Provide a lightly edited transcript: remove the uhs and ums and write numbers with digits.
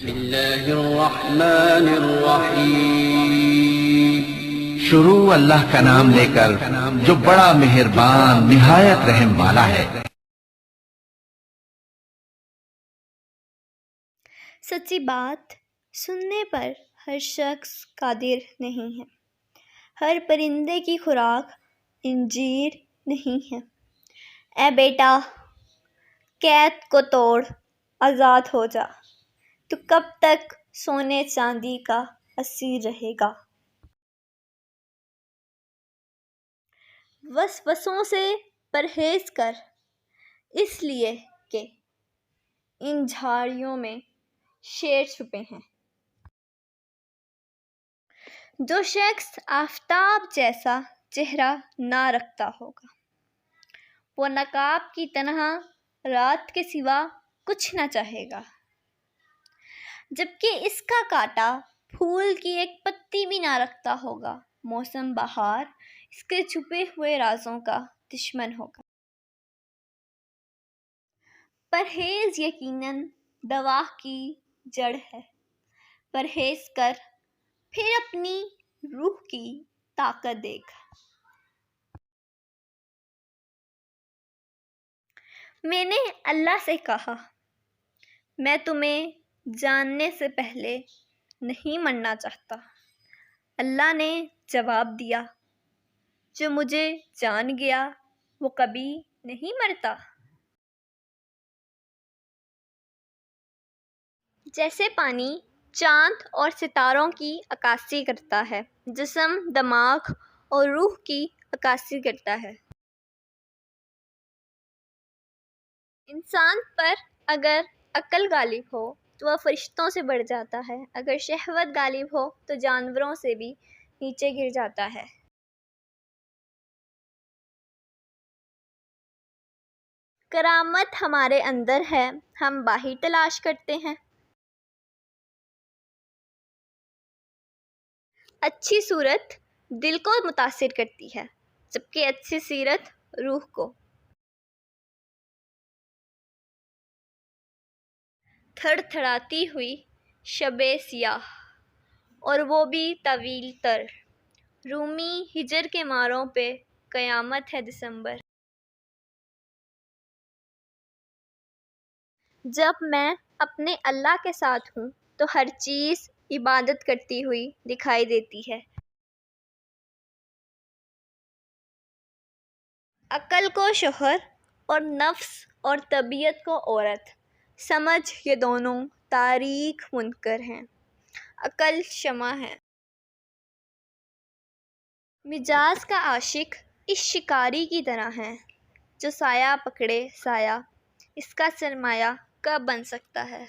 بسم اللہ الرحمن الرحیم۔ شروع اللہ کا نام لے کر جو بڑا مہربان نہایت رحم والا ہے۔ سچی بات سننے پر ہر شخص قادر نہیں ہے، ہر پرندے کی خوراک انجیر نہیں ہے۔ اے بیٹا، قید کو توڑ، آزاد ہو جا، تو کب تک سونے چاندی کا اسیر رہے گا؟ وسوسوں سے پرہیز کر، اس لیے کہ ان جھاڑیوں میں شیر چھپے ہیں۔ جو شخص آفتاب جیسا چہرہ نہ رکھتا ہوگا، وہ نقاب کی طرح رات کے سوا کچھ نہ چاہے گا، جبکہ اس کا کانٹا پھول کی ایک پتی بھی نہ رکھتا ہوگا۔ موسم بہار اس کے چھپے ہوئے رازوں کا دشمن ہوگا۔ پرہیز یقیناً دوا کی جڑ ہے۔ پرہیز کر، پھر اپنی روح کی طاقت دیکھ۔ میں نے اللہ سے کہا، میں تمہیں جاننے سے پہلے نہیں مرنا چاہتا۔ اللہ نے جواب دیا، جو مجھے جان گیا وہ کبھی نہیں مرتا۔ جیسے پانی چاند اور ستاروں کی عکاسی کرتا ہے، جسم دماغ اور روح کی عکاسی کرتا ہے۔ انسان پر اگر عقل غالب ہو تو وہ فرشتوں سے بڑھ جاتا ہے، اگر شہوت غالب ہو تو جانوروں سے بھی نیچے گر جاتا ہے۔ کرامت ہمارے اندر ہے، ہم باہر تلاش کرتے ہیں۔ اچھی صورت دل کو متاثر کرتی ہے، جبکہ اچھی سیرت روح کو۔ تھڑ تھڑاتی ہوئی شب سیاہ، اور وہ بھی طویل تر، رومی ہجر کے ماروں پہ قیامت ہے دسمبر۔ جب میں اپنے اللہ کے ساتھ ہوں تو ہر چیز عبادت کرتی ہوئی دکھائی دیتی ہے۔ عقل کو شوہر اور نفس اور طبیعت کو عورت سمجھ، یہ دونوں تاریک منکر ہیں۔ عقل شمع ہے۔ مجاز کا عاشق اس شکاری کی طرح ہے جو سایہ پکڑے سایہ، اس کا سرمایہ کب بن سکتا ہے؟